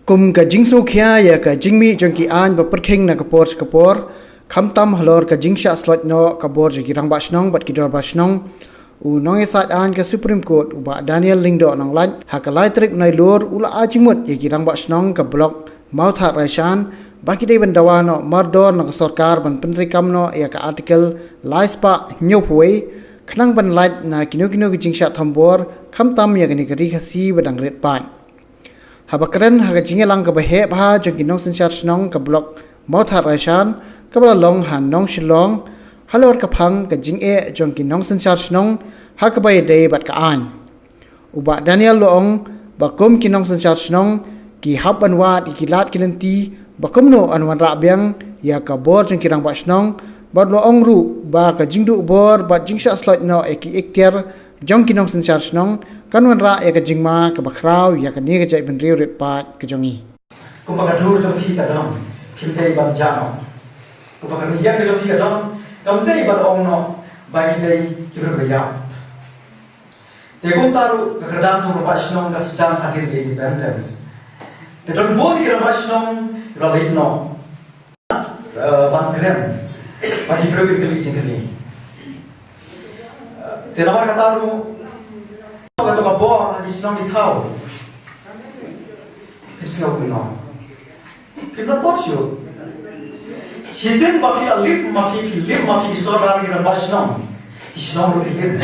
Kum ka jing so kya ya ka jing mi jong ki an ba perking na kapor kham tam halor ka jing sha slot no ka bor ji rang ba snong bat ki dor ba snong u nong sa an ka supreme court u ba Daniel lingdo nong lan ha ka lai trik nai lor u la a jingmut ye ki rang ba snong ka blok mau tha raishan ba ki dei ban dawa no Mardor no sarkar ban Pyntrei kam no ya ka article lai spa nyu phui khnang ban lai na kinu ki jing sha thambor kham tam ya ni ka ri khasi ba dang ret pai Habakren haga jingelang ka bahe bha jong kinong sensyar snong ka blok mautha raishan ka bala long han nong shilong halor ka phang ka jinge jong kinong sensyar snong ha ka bai dei bat ka an uba Daniel loong bakum kinong sensyar snong ki haban wat ki lat kilenti bakum no anwan ra byang ya ka bor jong kirang ba snong bat loong ru ba ka jingdu bor bat jingsha slot no eki ekter jong kinong sensyar snong kanwan ra ya ka jingma ka bakrau ya ka ni ka jai ben riu ret pa ka jongi ko ba ka dur jong ki ka dam Pyntrei ban jano ko ba ka ni ya ka jong ki ka dam kam dei ban ong no ba ni dei ki ro ya te ko taru ka kadam no ba shnong ka stam ka ke di balance te don bo ni ka ba shnong ra le no ban krem ba ji ro ki li chen ni te na ba ka taru Kata bawa di sini kita tahu, kisah apa kita posyo. Season baki alip maki kisah kita basnam, kisah orang kita.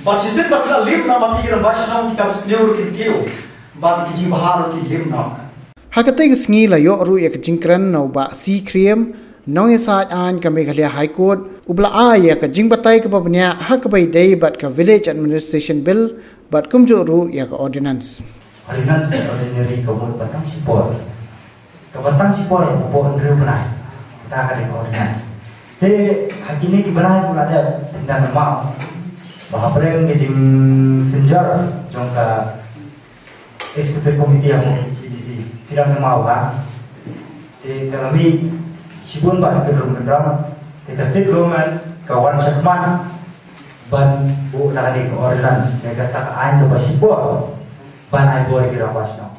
Bas season baki alip na maki kita basnam kita senior kita kio, bak kijing bahar kita lim na. Hakatay kisngi layo ru ya kijingkran na ba si krem. Nong isaat an ka Meghalaya High Court ubla ya ka jing batay ka babnya ha ka bay day bat ka village administration bill bat kumjo ru ya ka ordinance ordinary ka mo batang sipor po andrew banay ta ka rin ordinance te hakini ki banay ko ada tindahan ma bahabreng ke jing senjar jong ka executive committee mo CDC pirang mau ha te kalami Sibun ba ke dalam kedam, ke state government kawan cakman ban bu tadi ke orderan, mereka tak ain ke basipor ban ai boleh kira pasno.